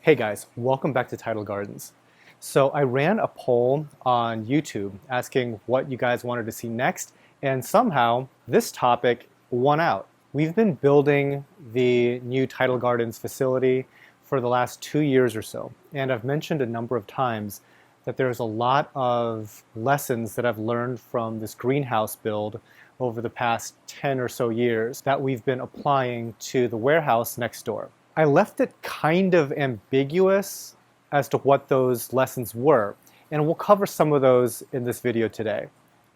Hey guys, welcome back to Tidal Gardens. So I ran a poll on YouTube asking what you guys wanted to see next, and somehow this topic won out. We've been building the new Tidal Gardens facility for the last 2 years or so, and I've mentioned a number of times that there's a lot of lessons that I've learned from this greenhouse build over the past 10 or so years that we've been applying to the warehouse next door. I left it kind of ambiguous as to what those lessons were, and we'll cover some of those in this video today.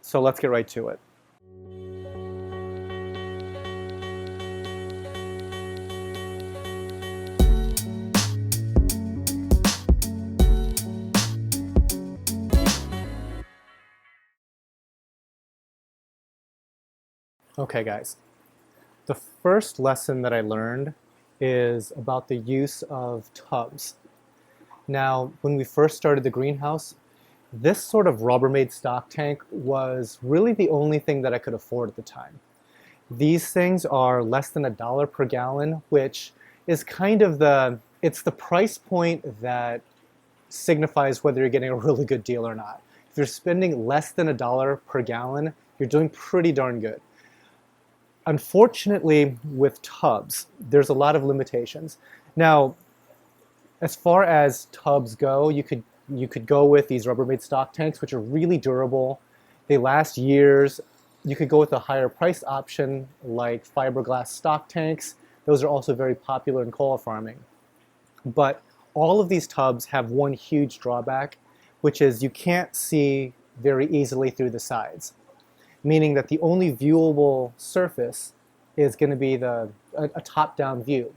So let's get right to it. Okay guys, the first lesson that I learned is about the use of tubs. Now, when we first started the greenhouse, this sort of Rubbermaid stock tank was really the only thing that I could afford at the time. These things are less than $1 per gallon, which is kind of it's the price point that signifies whether you're getting a really good deal or not. If you're spending less than $1 per gallon, you're doing pretty darn good. Unfortunately, with tubs, there's a lot of limitations. Now, as far as tubs go, you could go with these Rubbermaid stock tanks, which are really durable. They last years. You could go with a higher price option like fiberglass stock tanks. Those are also very popular in koala farming. But all of these tubs have one huge drawback, which is you can't see very easily through the sides, meaning that the only viewable surface is going to be a top-down view.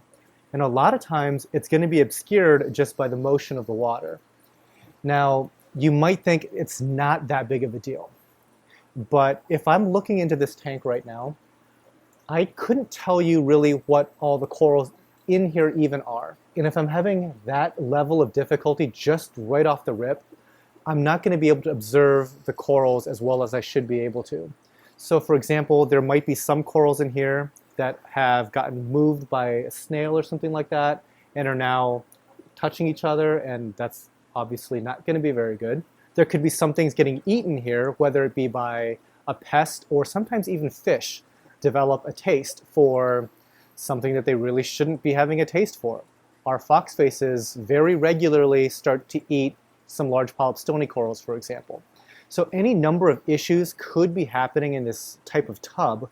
And a lot of times it's going to be obscured just by the motion of the water. Now, you might think it's not that big of a deal, but if I'm looking into this tank right now, I couldn't tell you really what all the corals in here even are. And if I'm having that level of difficulty just right off the rip, I'm not going to be able to observe the corals as well as I should be able to. So for example, there might be some corals in here that have gotten moved by a snail or something like that and are now touching each other, and that's obviously not going to be very good. There could be some things getting eaten here, whether it be by a pest or sometimes even fish develop a taste for something that they really shouldn't be having a taste for. Our foxfaces very regularly start to eat some large polyp stony corals, for example. So any number of issues could be happening in this type of tub,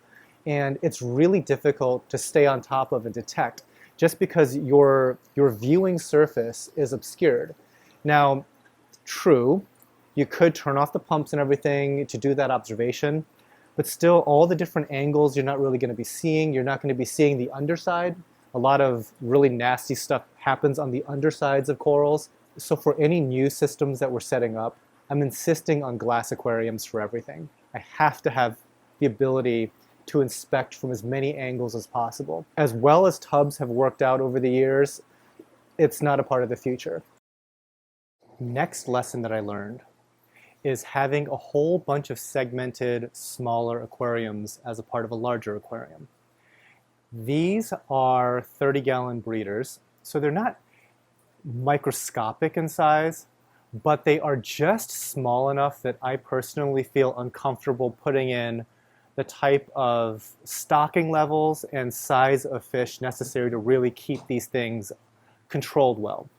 and it's really difficult to stay on top of and detect just because your viewing surface is obscured. Now, true, you could turn off the pumps and everything to do that observation, but still all the different angles you're not really going to be seeing. You're not going to be seeing the underside. A lot of really nasty stuff happens on the undersides of corals. So for any new systems that we're setting up, I'm insisting on glass aquariums for everything. I have to have the ability to inspect from as many angles as possible. As well as tubs have worked out over the years, it's not a part of the future. Next lesson that I learned is having a whole bunch of segmented smaller aquariums as a part of a larger aquarium. These are 30-gallon breeders, so they're not microscopic in size, but they are just small enough that I personally feel uncomfortable putting in the type of stocking levels and size of fish necessary to really keep these things controlled well.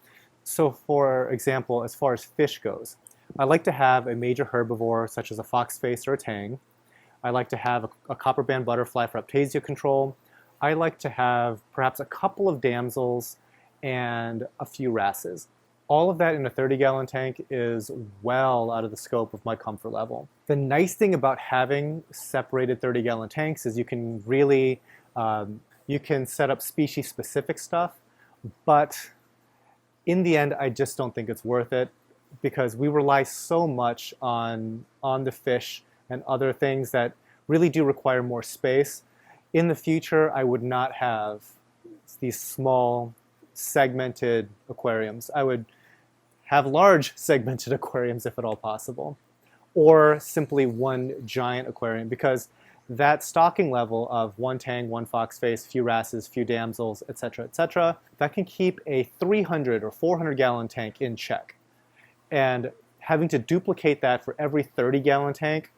So for example, as far as fish goes, I like to have a major herbivore such as a foxface or a tang. I like to have a copper band butterfly for aptasia control. I like to have perhaps a couple of damsels and a few wrasses. All of that in a 30-gallon tank is well out of the scope of my comfort level. The nice thing about having separated 30-gallon tanks is you can really, you can set up species-specific stuff, but in the end, I just don't think it's worth it because we rely so much on the fish and other things that really do require more space. In the future, I would not have these small segmented aquariums. I would have large segmented aquariums if at all possible, or simply one giant aquarium, because that stocking level of one tang, one fox face, few wrasses, few damsels, etc., that can keep a 300 or 400 gallon tank in check. And having to duplicate that for every 30-gallon tank,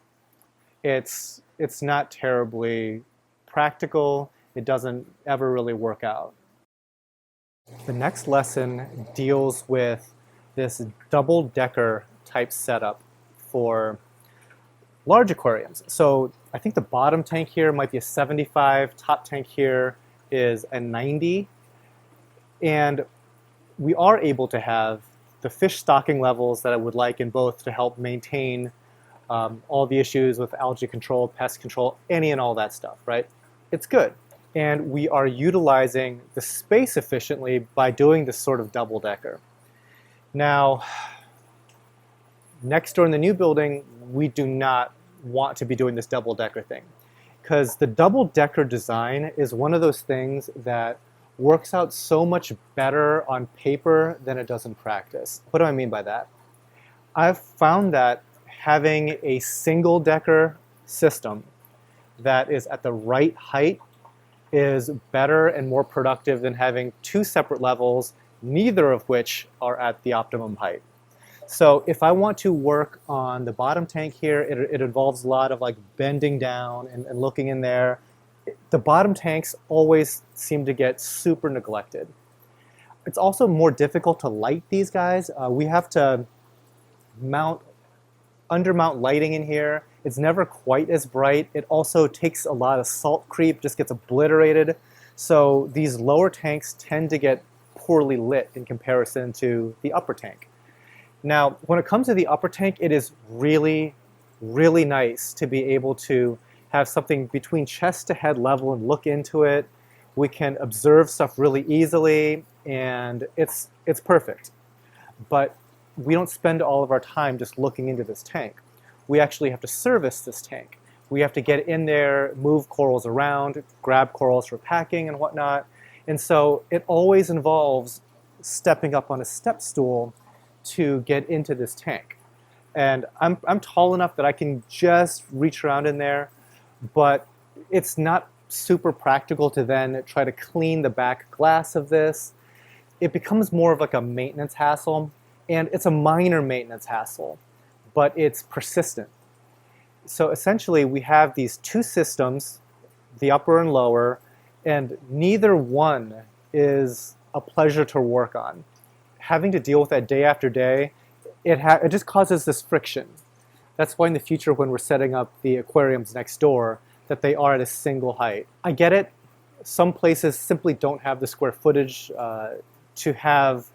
it's not terribly practical. It doesn't ever really work out. The next lesson deals with this double-decker type setup for large aquariums. So I think the bottom tank here might be a 75, top tank here is a 90, and we are able to have the fish stocking levels that I would like in both to help maintain all the issues with algae control, pest control, any and all that stuff, right? It's good. And we are utilizing the space efficiently by doing this sort of double-decker. Now, next door in the new building, we do not want to be doing this double-decker thing, because the double-decker design is one of those things that works out so much better on paper than it does in practice. What do I mean by that? I've found that having a single-decker system that is at the right height is better and more productive than having two separate levels, neither of which are at the optimum height. So if I want to work on the bottom tank here, it involves a lot of like bending down and looking in there. The bottom tanks always seem to get super neglected. It's also more difficult to light these guys. We have to undermount lighting in here. It's never quite as bright. It also takes a lot of salt creep, just gets obliterated. So these lower tanks tend to get poorly lit in comparison to the upper tank. Now, when it comes to the upper tank, it is really, really nice to be able to have something between chest to head level and look into it. We can observe stuff really easily, and it's perfect. But we don't spend all of our time just looking into this tank. We actually have to service this tank. We have to get in there, move corals around, grab corals for packing and whatnot. And so it always involves stepping up on a step stool to get into this tank. And I'm tall enough that I can just reach around in there, but it's not super practical to then try to clean the back glass of this. It becomes more of like a maintenance hassle, and it's a minor maintenance hassle, but it's persistent. So essentially we have these two systems, the upper and lower, and neither one is a pleasure to work on. Having to deal with that day after day, it just causes this friction. That's why in the future when we're setting up the aquariums next door, that they are at a single height. I get it. Some places simply don't have the square footage to have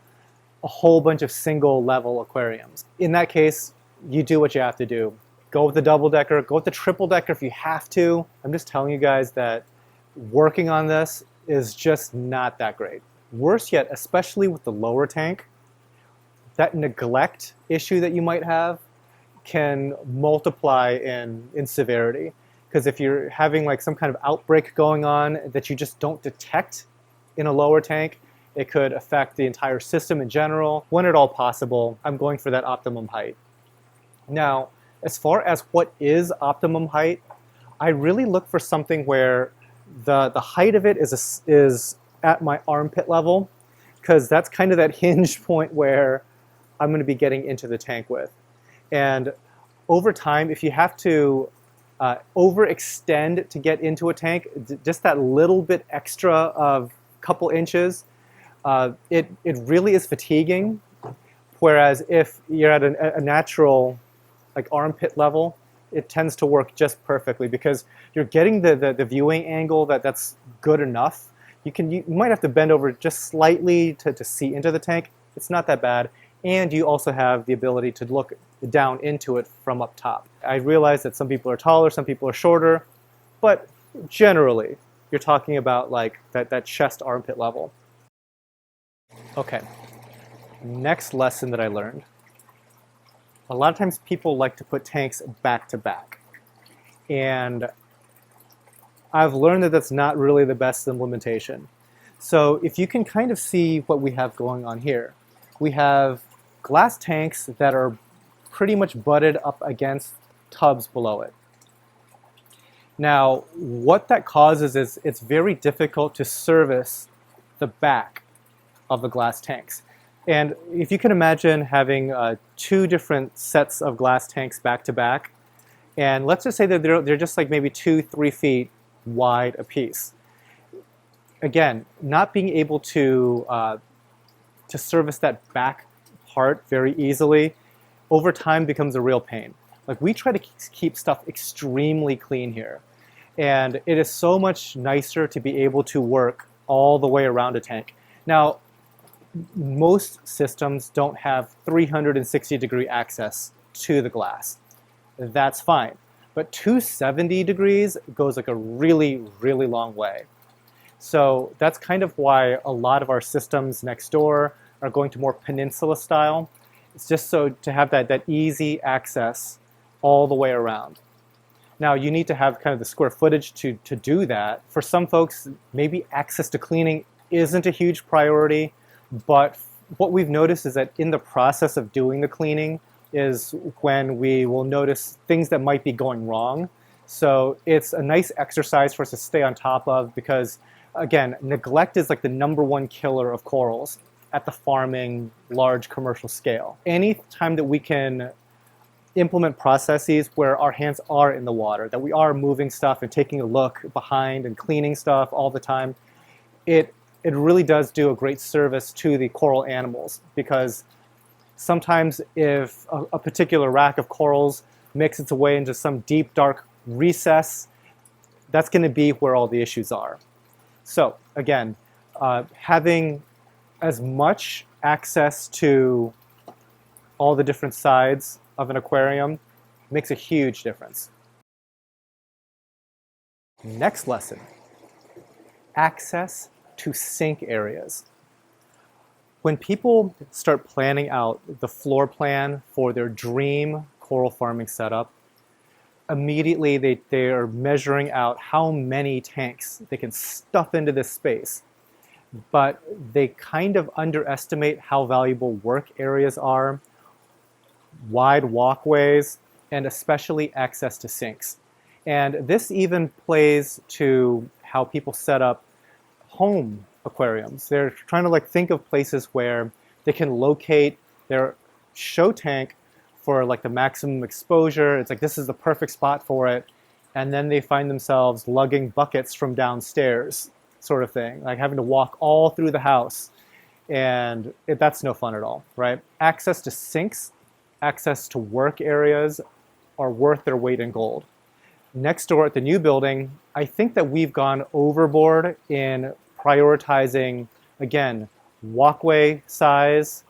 a whole bunch of single level aquariums. In that case, you do what you have to do. Go with the double decker, go with the triple decker if you have to. I'm just telling you guys that working on this is just not that great. Worse yet, especially with the lower tank, that neglect issue that you might have can multiply in severity. Because if you're having like some kind of outbreak going on that you just don't detect in a lower tank, it could affect the entire system in general. When at all possible, I'm going for that optimum height. Now, as far as what is optimum height, I really look for something where the height of it is at my armpit level, because that's kind of that hinge point where I'm going to be getting into the tank with. And over time, if you have to overextend to get into a tank, just that little bit extra of a couple inches, it really is fatiguing. Whereas if you're at a natural like armpit level, it tends to work just perfectly because you're getting the viewing angle that's good enough. You might have to bend over just slightly to see into the tank. It's not that bad. And you also have the ability to look down into it from up top. I realize that some people are taller, some people are shorter, but generally, you're talking about like that chest armpit level. Okay, next lesson that I learned. A lot of times people like to put tanks back to back. And I've learned that that's not really the best implementation. So if you can kind of see what we have going on here, we have glass tanks that are pretty much butted up against tubs below it. Now, what that causes is it's very difficult to service the back of the glass tanks. And if you can imagine having two different sets of glass tanks back to back, and let's just say that they're just like maybe 2-3 feet wide apiece. Again, not being able to service that back part very easily over time becomes a real pain. Like, we try to keep stuff extremely clean here, and it is so much nicer to be able to work all the way around a tank. Now, most systems don't have 360-degree access to the glass. That's fine. But 270 degrees goes like a really, really long way. So that's kind of why a lot of our systems next door are going to more peninsula style. It's just so to have that easy access all the way around. Now, you need to have kind of the square footage to do that. For some folks, maybe access to cleaning isn't a huge priority, but what we've noticed is that in the process of doing the cleaning is when we will notice things that might be going wrong. So it's a nice exercise for us to stay on top of, because, again, neglect is like the #1 killer of corals at the farming, large commercial scale. Any time that we can implement processes where our hands are in the water, that we are moving stuff and taking a look behind and cleaning stuff all the time, it really does do a great service to the coral animals, because sometimes if a particular rack of corals makes its way into some deep, dark recess, that's going to be where all the issues are. So again, having as much access to all the different sides of an aquarium makes a huge difference. Next lesson, access to sink areas. When people start planning out the floor plan for their dream coral farming setup, immediately they are measuring out how many tanks they can stuff into this space. But they kind of underestimate how valuable work areas are, wide walkways, and especially access to sinks. And this even plays to how people set up home aquariums. They're trying to think of places where they can locate their show tank for the maximum exposure. It's like, this is the perfect spot for it. And then they find themselves lugging buckets from downstairs, sort of thing, like having to walk all through the house. And that's no fun at all, right? Access to sinks, access to work areas are worth their weight in gold. Next door at the new building, I think that we've gone overboard in prioritizing, again, walkway size,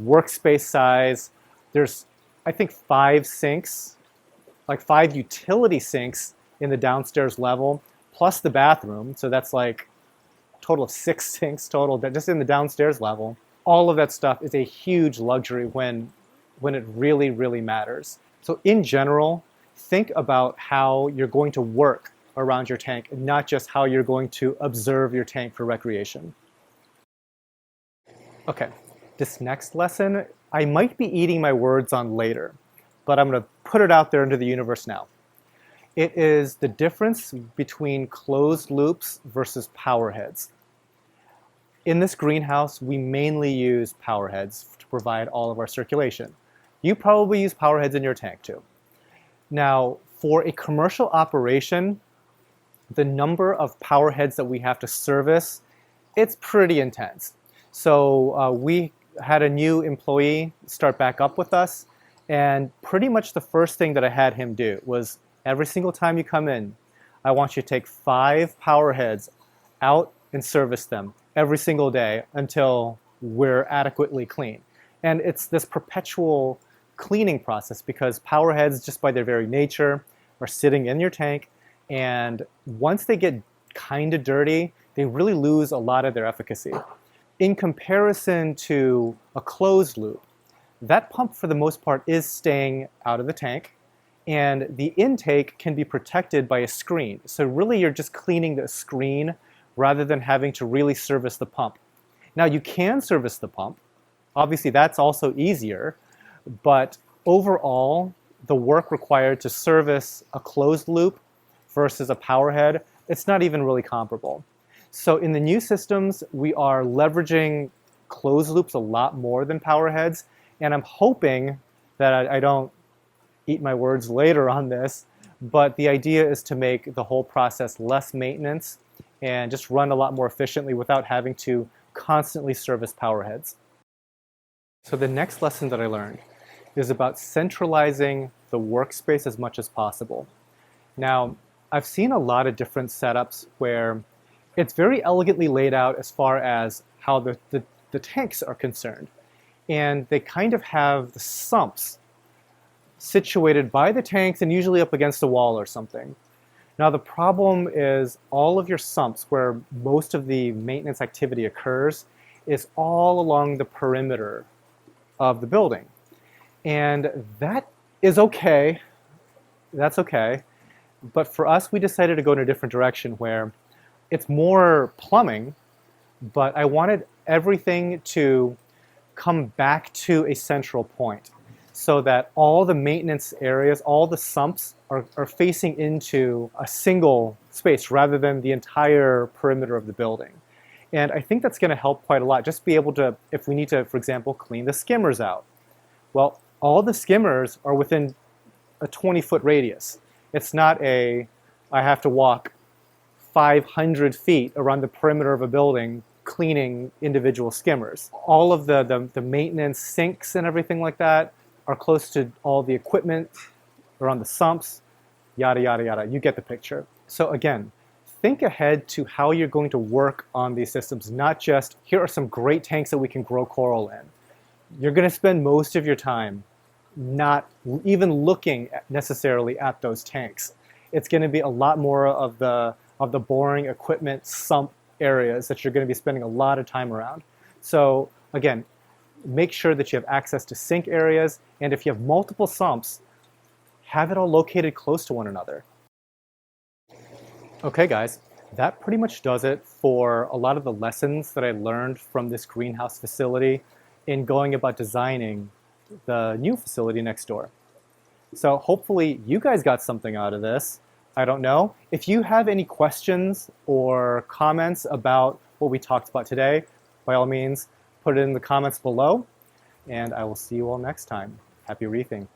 workspace size. There's, I think, 5 sinks, 5 utility sinks in the downstairs level, plus the bathroom. So that's a total of 6 sinks total, just in the downstairs level. All of that stuff is a huge luxury when it really, really matters. So in general, think about how you're going to work around your tank, and not just how you're going to observe your tank for recreation. Okay, this next lesson, I might be eating my words on later, but I'm going to put it out there into the universe now. It is the difference between closed loops versus power heads. In this greenhouse, we mainly use power heads to provide all of our circulation. You probably use power heads in your tank too. Now, for a commercial operation, the number of power heads that we have to service, it's pretty intense. So we had a new employee start back up with us, and pretty much the first thing that I had him do was, every single time you come in, I want you to take 5 power heads out and service them every single day until we're adequately clean. And it's this perpetual cleaning process, because power heads, just by their very nature, are sitting in your tank, and once they get kind of dirty, they really lose a lot of their efficacy. In comparison to a closed loop, that pump for the most part is staying out of the tank, and the intake can be protected by a screen. So really you're just cleaning the screen rather than having to really service the pump. Now, you can service the pump. Obviously that's also easier, but overall the work required to service a closed loop versus a power head, it's not even really comparable. So in the new systems, we are leveraging closed loops a lot more than power heads, and I'm hoping that I don't eat my words later on this, but the idea is to make the whole process less maintenance and just run a lot more efficiently without having to constantly service power heads. So the next lesson that I learned is about centralizing the workspace as much as possible. Now, I've seen a lot of different setups where it's very elegantly laid out as far as how the tanks are concerned. And they kind of have the sumps situated by the tanks and usually up against a wall or something. Now the problem is all of your sumps, where most of the maintenance activity occurs, is all along the perimeter of the building. And that is okay, that's okay. But for us, we decided to go in a different direction where it's more plumbing, but I wanted everything to come back to a central point so that all the maintenance areas, all the sumps are facing into a single space rather than the entire perimeter of the building. And I think that's going to help quite a lot. Just be able to, if we need to, for example, clean the skimmers out. Well, all the skimmers are within a 20-foot radius. It's not I have to walk 500 feet around the perimeter of a building cleaning individual skimmers. All of the maintenance sinks and everything like that are close to all the equipment, around the sumps, yada, yada, yada. You get the picture. So again, think ahead to how you're going to work on these systems, not just, here are some great tanks that we can grow coral in. You're going to spend most of your time not even looking necessarily at those tanks. It's going to be a lot more of the boring equipment sump areas that you're going to be spending a lot of time around. So again, make sure that you have access to sink areas, and if you have multiple sumps, have it all located close to one another. Okay guys, that pretty much does it for a lot of the lessons that I learned from this greenhouse facility in going about designing the new facility next door. So hopefully you guys got something out of this. I don't know. If you have any questions or comments about what we talked about today, by all means, put it in the comments below, and I will see you all next time. Happy reefing.